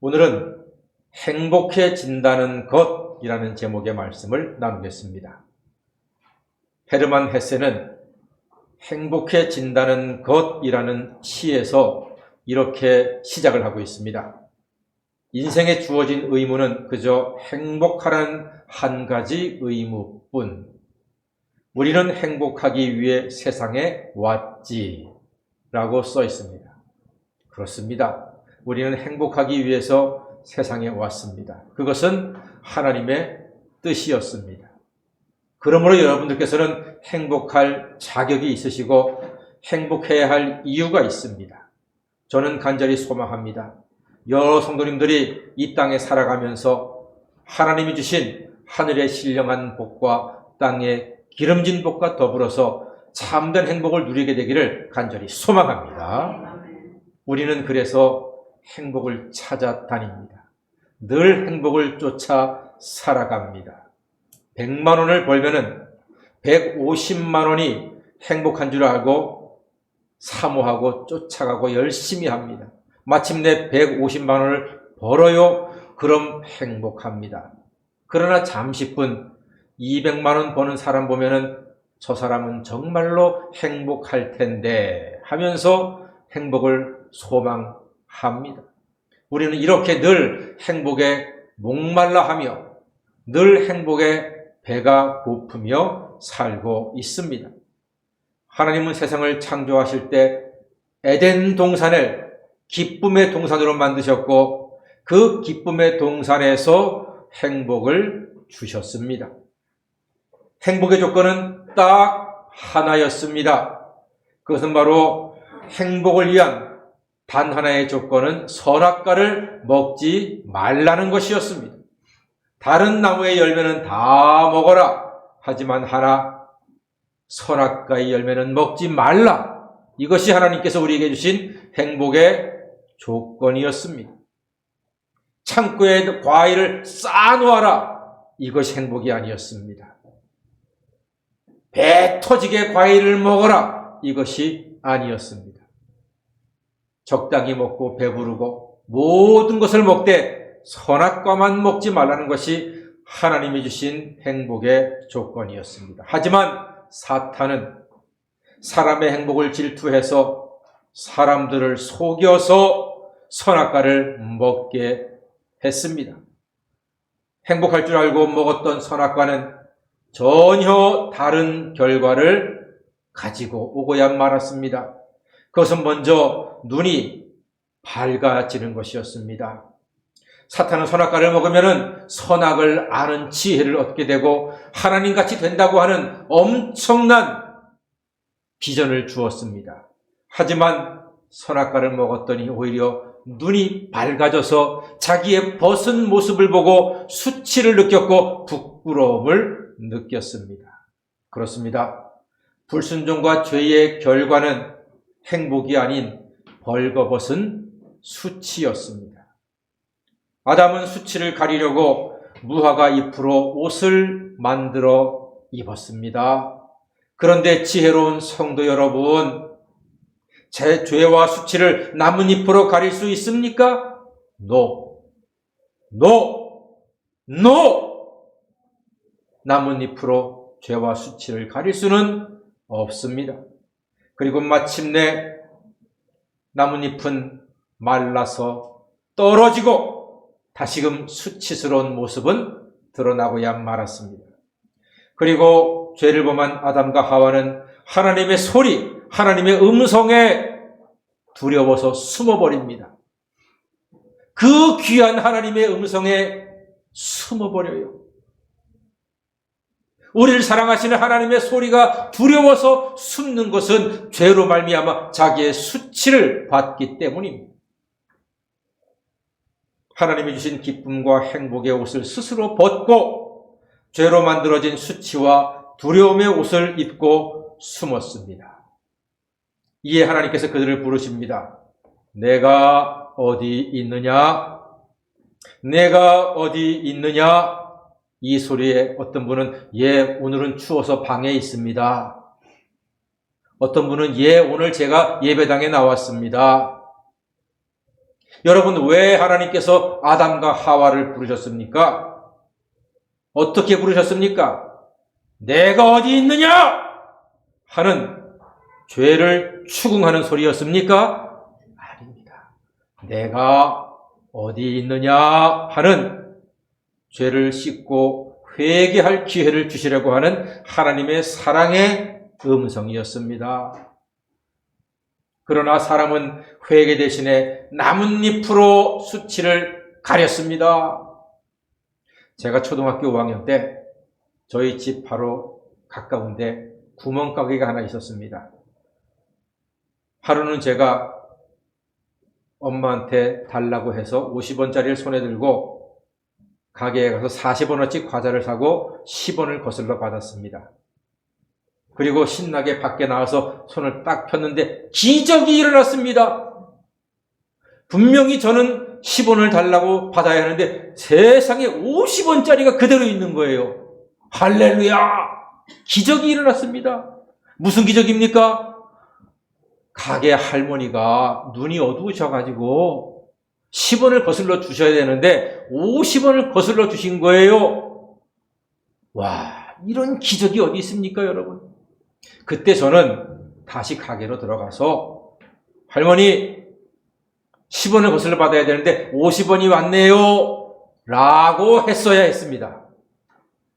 오늘은 행복해진다는 것이라는 제목의 말씀을 나누겠습니다. 헤르만 헤세는 행복해진다는 것이라는 시에서 이렇게 시작을 하고 있습니다. 인생에 주어진 의무는 그저 행복하라는 한 가지 의무뿐. 우리는 행복하기 위해 세상에 왔지 라고 써 있습니다. 그렇습니다. 우리는 행복하기 위해서 세상에 왔습니다. 그것은 하나님의 뜻이었습니다. 그러므로 여러분들께서는 행복할 자격이 있으시고 행복해야 할 이유가 있습니다. 저는 간절히 소망합니다. 여러 성도님들이 이 땅에 살아가면서 하나님이 주신 하늘의 신령한 복과 땅의 기름진 복과 더불어서 참된 행복을 누리게 되기를 간절히 소망합니다. 우리는 그래서 행복을 찾아다닙니다. 늘 행복을 쫓아 살아갑니다. 100만 원을 벌면은 150만 원이 행복한 줄 알고 사모하고 쫓아가고 열심히 합니다. 마침내 150만 원을 벌어요. 그럼 행복합니다. 그러나 잠시뿐 200만 원 버는 사람 보면은 저 사람은 정말로 행복할 텐데 하면서 행복을 소망합니다. 우리는 이렇게 늘 행복에 목말라 하며 늘 행복에 배가 고프며 살고 있습니다. 하나님은 세상을 창조하실 때 에덴 동산을 기쁨의 동산으로 만드셨고 그 기쁨의 동산에서 행복을 주셨습니다. 행복의 조건은 딱 하나였습니다. 그것은 바로 행복을 위한 단 하나의 조건은 선악과를 먹지 말라는 것이었습니다. 다른 나무의 열매는 다 먹어라. 하지만 하나, 선악과의 열매는 먹지 말라. 이것이 하나님께서 우리에게 주신 행복의 조건이었습니다. 창고에 과일을 쌓아놓아라. 이것이 행복이 아니었습니다. 배 터지게 과일을 먹어라. 이것이 아니었습니다. 적당히 먹고 배부르고 모든 것을 먹되 선악과만 먹지 말라는 것이 하나님이 주신 행복의 조건이었습니다. 하지만 사탄은 사람의 행복을 질투해서 사람들을 속여서 선악과를 먹게 했습니다. 행복할 줄 알고 먹었던 선악과는 전혀 다른 결과를 가지고 오고야 말았습니다. 그것은 먼저 눈이 밝아지는 것이었습니다. 사탄은 선악과를 먹으면 선악을 아는 지혜를 얻게 되고 하나님같이 된다고 하는 엄청난 비전을 주었습니다. 하지만 선악과를 먹었더니 오히려 눈이 밝아져서 자기의 벗은 모습을 보고 수치를 느꼈고 부끄러움을 느꼈습니다. 그렇습니다. 불순종과 죄의 결과는 행복이 아닌 벌거벗은 수치였습니다. 아담은 수치를 가리려고 무화과 잎으로 옷을 만들어 입었습니다. 그런데 지혜로운 성도 여러분, 제 죄와 수치를 나뭇잎으로 가릴 수 있습니까? No. 나뭇잎으로 죄와 수치를 가릴 수는 없습니다. 그리고 마침내 나뭇잎은 말라서 떨어지고 다시금 수치스러운 모습은 드러나고야 말았습니다. 그리고 죄를 범한 아담과 하와는 하나님의 소리, 하나님의 음성에 두려워서 숨어버립니다. 그 귀한 하나님의 음성에 숨어버려요. 우리를 사랑하시는 하나님의 소리가 두려워서 숨는 것은 죄로 말미암아 자기의 수치를 받기 때문입니다. 하나님이 주신 기쁨과 행복의 옷을 스스로 벗고 죄로 만들어진 수치와 두려움의 옷을 입고 숨었습니다. 이에 하나님께서 그들을 부르십니다. 내가 어디 있느냐? 내가 어디 있느냐? 이 소리에 어떤 분은 오늘은 추워서 방에 있습니다. 어떤 분은 오늘 제가 예배당에 나왔습니다. 여러분, 왜 하나님께서 아담과 하와를 부르셨습니까? 어떻게 부르셨습니까? 내가 어디 있느냐? 하는 죄를 추궁하는 소리였습니까? 아닙니다. 내가 어디 있느냐 하는 죄를 씻고 회개할 기회를 주시려고 하는 하나님의 사랑의 음성이었습니다. 그러나 사람은 회개 대신에 나뭇잎으로 수치를 가렸습니다. 제가 초등학교 5학년 때 저희 집 바로 가까운데 구멍가게가 하나 있었습니다. 하루는 제가 엄마한테 달라고 해서 50원짜리를 손에 들고 가게에 가서 40원어치 과자를 사고 10원을 거슬러 받았습니다. 그리고 신나게 밖에 나와서 손을 딱 폈는데 기적이 일어났습니다. 분명히 저는 10원을 달라고 받아야 하는데 세상에 50원짜리가 그대로 있는 거예요. 할렐루야! 기적이 일어났습니다. 무슨 기적입니까? 가게 할머니가 눈이 어두우셔가지고 10원을 거슬러 주셔야 되는데 50원을 거슬러 주신 거예요. 와, 이런 기적이 어디 있습니까, 여러분? 그때 저는 다시 가게로 들어가서 할머니 10원을 거슬러 받아야 되는데 50원이 왔네요 라고 했어야 했습니다.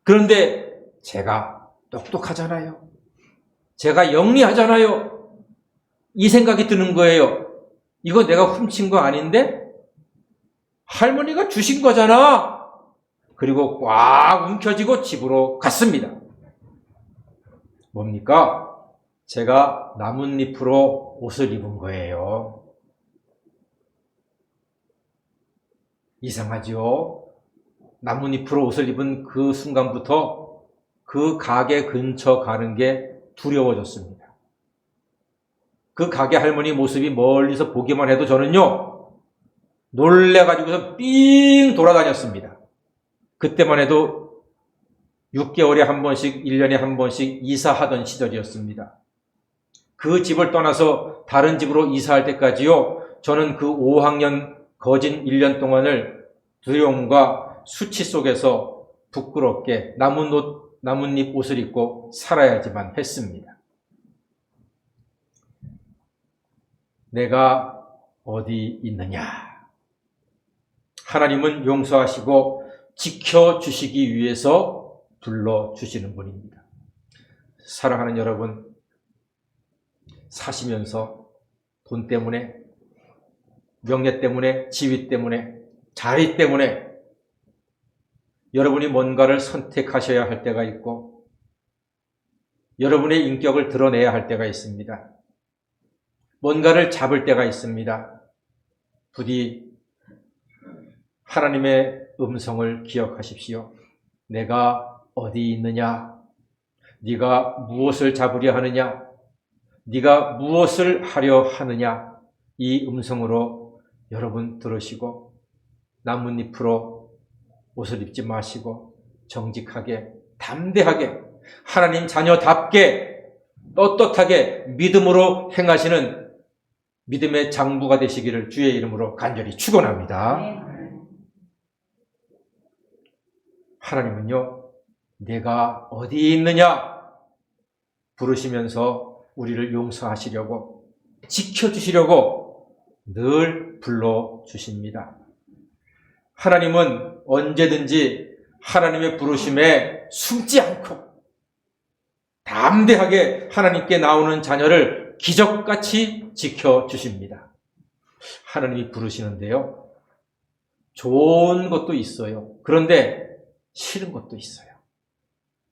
그런데 제가 똑똑하잖아요. 제가 영리하잖아요. 이 생각이 드는 거예요. 이거 내가 훔친 거 아닌데? 할머니가 주신 거잖아. 그리고 꽉 움켜쥐고 집으로 갔습니다. 뭡니까? 제가 나뭇잎으로 옷을 입은 거예요. 이상하죠? 나뭇잎으로 옷을 입은 그 순간부터 그 가게 근처 가는 게 두려워졌습니다. 그 가게 할머니 모습이 멀리서 보기만 해도 저는요, 놀래가지고서 삥 돌아다녔습니다. 그때만 해도 6개월에 한 번씩, 1년에 한 번씩 이사하던 시절이었습니다. 그 집을 떠나서 다른 집으로 이사할 때까지요, 저는 그 5학년 거진 1년 동안을 두려움과 수치 속에서 부끄럽게 나뭇잎 옷을 입고 살아야지만 했습니다. 내가 어디 있느냐? 하나님은 용서하시고 지켜주시기 위해서 불러주시는 분입니다. 사랑하는 여러분, 사시면서 돈 때문에, 명예 때문에, 지위 때문에, 자리 때문에 여러분이 뭔가를 선택하셔야 할 때가 있고 여러분의 인격을 드러내야 할 때가 있습니다. 뭔가를 잡을 때가 있습니다. 부디 하나님의 음성을 기억하십시오. 내가 어디 있느냐? 네가 무엇을 잡으려 하느냐? 네가 무엇을 하려 하느냐? 이 음성으로 여러분 들으시고 나뭇잎으로 옷을 입지 마시고 정직하게 담대하게 하나님 자녀답게 떳떳하게 믿음으로 행하시는 믿음의 장부가 되시기를 주의 이름으로 간절히 축원합니다. 하나님은요, 내가 어디 있느냐 부르시면서 우리를 용서하시려고 지켜주시려고 늘 불러주십니다. 하나님은 언제든지 하나님의 부르심에 숨지 않고 담대하게 하나님께 나오는 자녀를 기적같이 지켜주십니다. 하나님이 부르시는데요, 좋은 것도 있어요. 그런데 싫은 것도 있어요.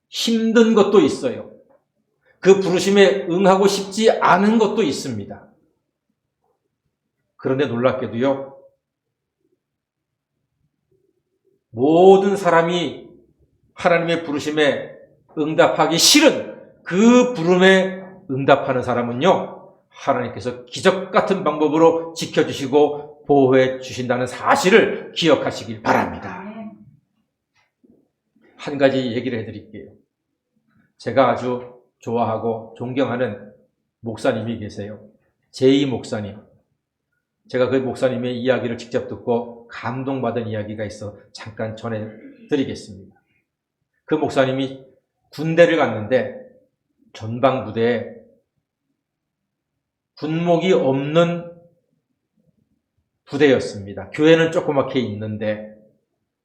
힘든 것도 있어요. 그 부르심에 응하고 싶지 않은 것도 있습니다. 그런데 놀랍게도요, 모든 사람이 하나님의 부르심에 응답하기 싫은 그 부름에 응답하는 사람은요, 하나님께서 기적 같은 방법으로 지켜주시고 보호해 주신다는 사실을 기억하시길 바랍니다. 한 가지 얘기를 해드릴게요. 제가 아주 좋아하고 존경하는 목사님이 계세요. 제이 목사님. 제가 그 목사님의 이야기를 직접 듣고 감동받은 이야기가 있어 잠깐 전해드리겠습니다. 그 목사님이 군대를 갔는데 전방부대에 군목이 없는 부대였습니다. 교회는 조그맣게 있는데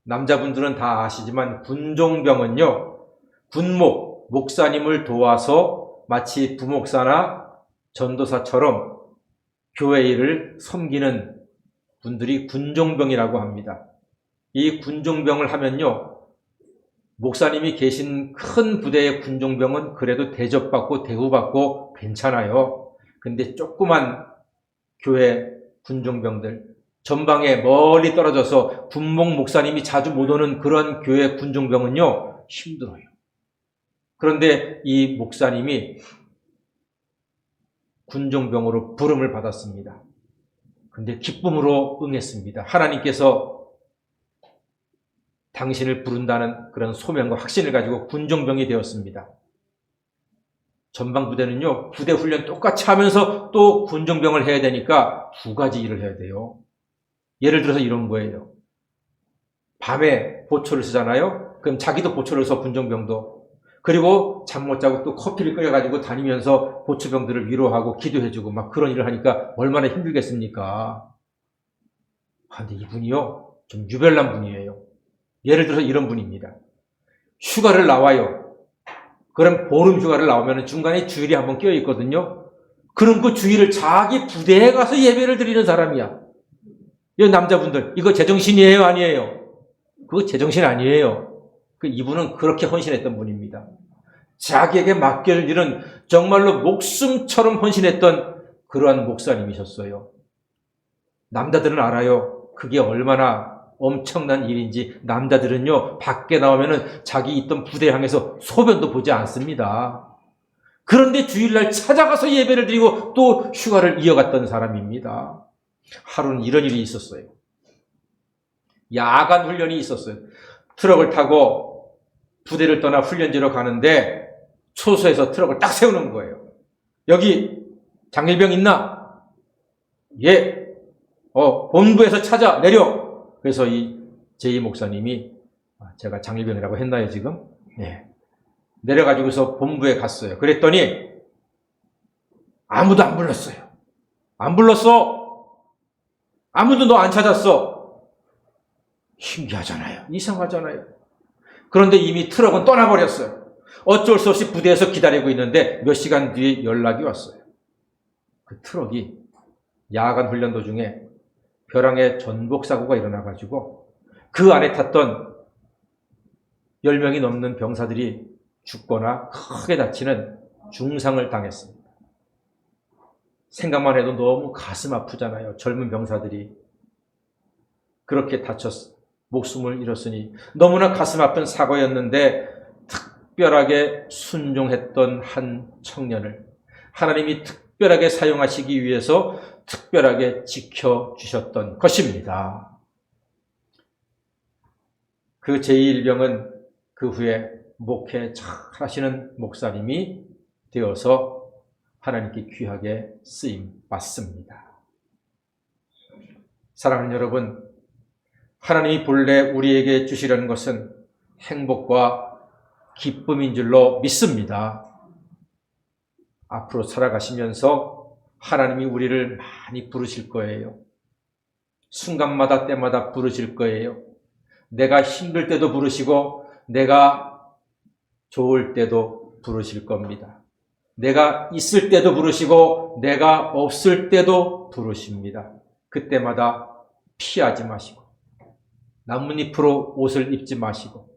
남자분들은 다 아시지만 군종병은요, 군목, 목사님을 도와서 마치 부목사나 전도사처럼 교회 일을 섬기는 분들이 군종병이라고 합니다. 이 군종병을 하면요, 목사님이 계신 큰 부대의 군종병은 그래도 대접받고 대우받고 괜찮아요. 근데 조그만 교회 군종병들, 전방에 멀리 떨어져서 군목 목사님이 자주 못 오는 그런 교회 군종병은요, 힘들어요. 그런데 이 목사님이 군종병으로 부름을 받았습니다. 근데 기쁨으로 응했습니다. 하나님께서 당신을 부른다는 그런 소명과 확신을 가지고 군종병이 되었습니다. 전방부대는요, 부대 훈련 똑같이 하면서 또 군종병을 해야 되니까 두 가지 일을 해야 돼요. 예를 들어서 이런 거예요. 밤에 보초를 쓰잖아요. 그럼 자기도 보초를 써, 군종병도. 그리고 잠 못 자고 또 커피를 끓여가지고 다니면서 보초병들을 위로하고 기도해주고 막 그런 일을 하니까 얼마나 힘들겠습니까? 근데 이분이요, 좀 유별난 분이에요. 예를 들어서 이런 분입니다. 휴가를 나와요. 그럼 보름 휴가를 나오면 중간에 주일이 한번 껴 있거든요. 그럼 그 주일을 자기 부대에 가서 예배를 드리는 사람이야. 이 남자분들, 이거 제정신이에요, 아니에요? 그거 제정신 아니에요. 이분은 그렇게 헌신했던 분입니다. 자기에게 맡길 일은 정말로 목숨처럼 헌신했던 그러한 목사님이셨어요. 남자들은 알아요. 그게 얼마나 엄청난 일인지. 남자들은요, 밖에 나오면은 자기 있던 부대 향해서 소변도 보지 않습니다. 그런데 주일날 찾아가서 예배를 드리고 또 휴가를 이어갔던 사람입니다. 하루는 이런 일이 있었어요. 야간 훈련이 있었어요. 트럭을 타고 부대를 떠나 훈련지로 가는데 초소에서 트럭을 딱 세우는 거예요. 여기 장일병 있나? 예. 본부에서 찾아 내려. 그래서 이 제2 목사님이, 제가 장일병이라고 했나요 지금? 네. 내려가지고서 본부에 갔어요. 그랬더니 아무도 안 불렀어요. 안 불렀어. 아무도 너 안 찾았어. 신기하잖아요. 이상하잖아요. 그런데 이미 트럭은 떠나버렸어요. 어쩔 수 없이 부대에서 기다리고 있는데 몇 시간 뒤에 연락이 왔어요. 그 트럭이 야간 훈련 도중에 벼랑에 전복사고가 일어나가지고 그 안에 탔던 10명이 넘는 병사들이 죽거나 크게 다치는 중상을 당했습니다. 생각만 해도 너무 가슴 아프잖아요. 젊은 병사들이 그렇게 목숨을 잃었으니 너무나 가슴 아픈 사고였는데 특별하게 순종했던 한 청년을 하나님이 특별하게 사용하시기 위해서 특별하게 지켜주셨던 것입니다. 그 제1병은 그 후에 목회 잘 하시는 목사님이 되어서 하나님께 귀하게 쓰임 받습니다. 사랑하는 여러분, 하나님이 본래 우리에게 주시려는 것은 행복과 기쁨인 줄로 믿습니다. 앞으로 살아가시면서 하나님이 우리를 많이 부르실 거예요. 순간마다 때마다 부르실 거예요. 내가 힘들 때도 부르시고 내가 좋을 때도 부르실 겁니다. 내가 있을 때도 부르시고 내가 없을 때도 부르십니다. 그때마다 피하지 마시고 나뭇잎으로 옷을 입지 마시고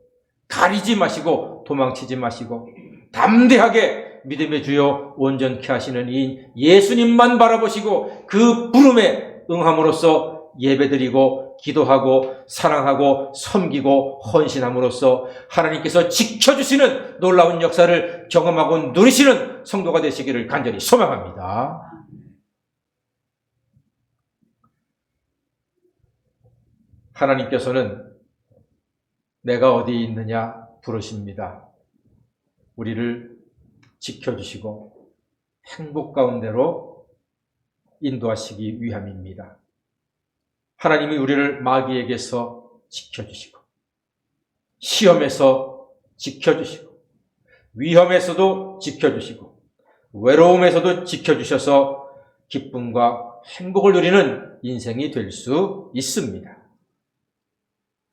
가리지 마시고 도망치지 마시고 담대하게 믿음의 주여 온전케 하시는 이인 예수님만 바라보시고 그 부름에 응함으로써 예배드리고 기도하고 사랑하고 섬기고 헌신함으로써 하나님께서 지켜주시는 놀라운 역사를 경험하고 누리시는 성도가 되시기를 간절히 소망합니다. 하나님께서는 내가 어디 있느냐 부르십니다. 우리를 지켜주시고 행복 가운데로 인도하시기 위함입니다. 하나님이 우리를 마귀에게서 지켜주시고, 시험에서 지켜주시고, 위험에서도 지켜주시고, 외로움에서도 지켜주셔서 기쁨과 행복을 누리는 인생이 될 수 있습니다.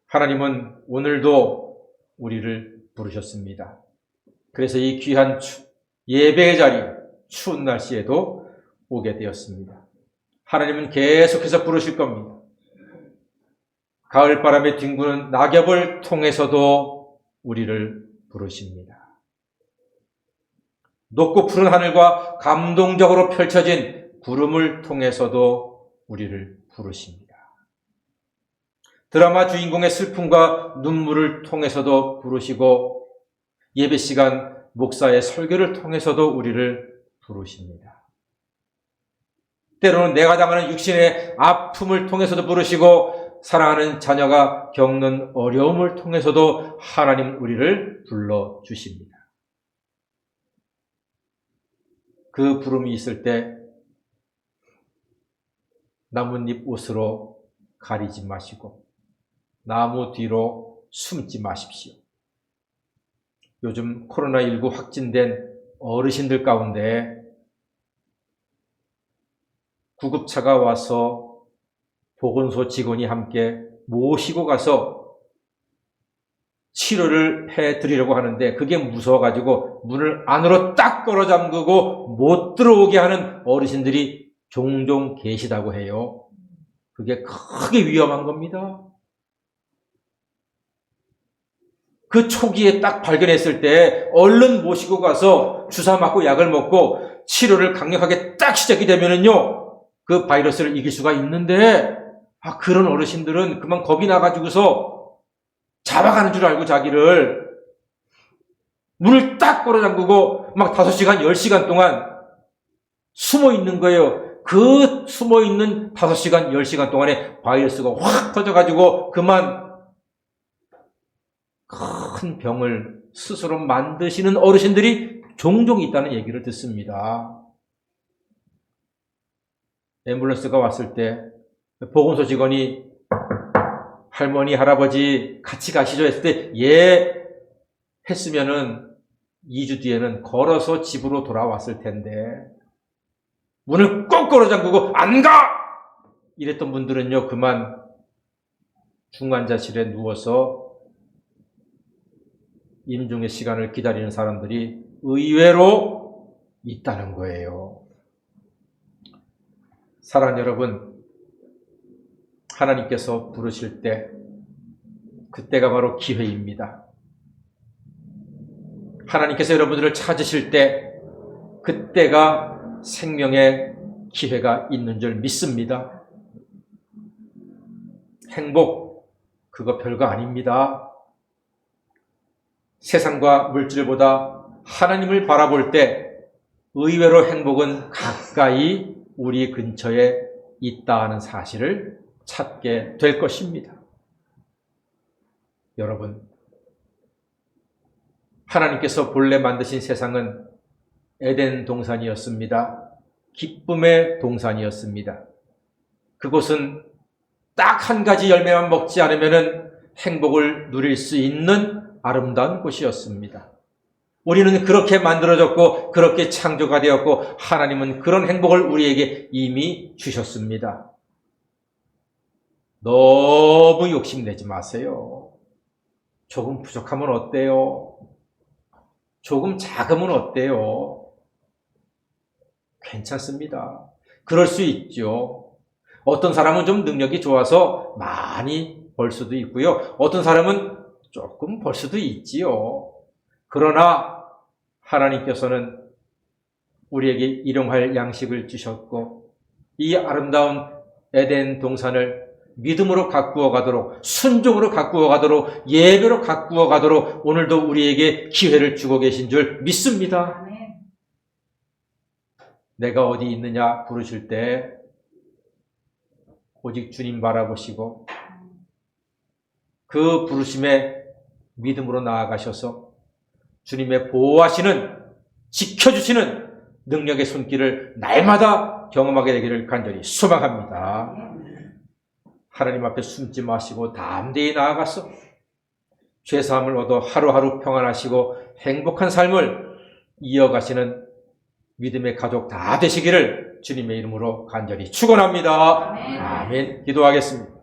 하나님은 오늘도 우리를 부르셨습니다. 그래서 이 귀한 예배의 자리, 추운 날씨에도 오게 되었습니다. 하나님은 계속해서 부르실 겁니다. 가을바람에 뒹구는 낙엽을 통해서도 우리를 부르십니다. 높고 푸른 하늘과 감동적으로 펼쳐진 구름을 통해서도 우리를 부르십니다. 드라마 주인공의 슬픔과 눈물을 통해서도 부르시고, 예배 시간 목사의 설교를 통해서도 우리를 부르십니다. 때로는 내가 당하는 육신의 아픔을 통해서도 부르시고, 사랑하는 자녀가 겪는 어려움을 통해서도 하나님 우리를 불러주십니다. 그 부름이 있을 때 나뭇잎 옷으로 가리지 마시고 나무 뒤로 숨지 마십시오. 요즘 코로나19 확진된 어르신들 가운데 구급차가 와서 보건소 직원이 함께 모시고 가서 치료를 해드리려고 하는데 그게 무서워가지고 문을 안으로 딱 걸어 잠그고 못 들어오게 하는 어르신들이 종종 계시다고 해요. 그게 크게 위험한 겁니다. 그 초기에 딱 발견했을 때 얼른 모시고 가서 주사 맞고 약을 먹고 치료를 강력하게 딱 시작이 되면은요, 그 바이러스를 이길 수가 있는데, 그런 어르신들은 그만 겁이 나가지고서 잡아가는 줄 알고 자기를 문을 딱 걸어 잠그고 막 5시간, 10시간 동안 숨어 있는 거예요. 그 숨어 있는 5시간, 10시간 동안에 바이러스가 확 터져가지고 그만 큰 병을 스스로 만드시는 어르신들이 종종 있다는 얘기를 듣습니다. 앰뷸런스가 왔을 때 보건소 직원이 할머니, 할아버지 같이 가시죠 했을 때 예 했으면은 2주 뒤에는 걸어서 집으로 돌아왔을 텐데 문을 꼭 걸어 잠그고 안 가! 이랬던 분들은요, 그만 중환자실에 누워서 임종의 시간을 기다리는 사람들이 의외로 있다는 거예요. 사랑하는 여러분, 하나님께서 부르실 때 그때가 바로 기회입니다. 하나님께서 여러분들을 찾으실 때 그때가 생명의 기회가 있는 줄 믿습니다. 행복, 그거 별거 아닙니다. 세상과 물질보다 하나님을 바라볼 때 의외로 행복은 가까이 우리 근처에 있다 하는 사실을 찾게 될 것입니다. 여러분, 하나님께서 본래 만드신 세상은 에덴 동산이었습니다. 기쁨의 동산이었습니다. 그곳은 딱 한 가지 열매만 먹지 않으면 행복을 누릴 수 있는 아름다운 곳이었습니다. 우리는 그렇게 만들어졌고 그렇게 창조가 되었고 하나님은 그런 행복을 우리에게 이미 주셨습니다. 너무 욕심내지 마세요. 조금 부족하면 어때요? 조금 작으면 어때요? 괜찮습니다. 그럴 수 있죠. 어떤 사람은 좀 능력이 좋아서 많이 벌 수도 있고요. 어떤 사람은 조금 벌 수도 있지요. 그러나 하나님께서는 우리에게 일용할 양식을 주셨고 이 아름다운 에덴 동산을 믿음으로 가꾸어 가도록, 순종으로 가꾸어 가도록, 예배로 가꾸어 가도록 오늘도 우리에게 기회를 주고 계신 줄 믿습니다. 내가 어디 있느냐 부르실 때 오직 주님 바라보시고 그 부르심에 믿음으로 나아가셔서 주님의 보호하시는, 지켜주시는 능력의 손길을 날마다 경험하게 되기를 간절히 소망합니다. 하나님 앞에 숨지 마시고 담대히 나아가서 죄사함을 얻어 하루하루 평안하시고 행복한 삶을 이어가시는 믿음의 가족 다 되시기를 주님의 이름으로 간절히 축원합니다. 아멘. 기도하겠습니다.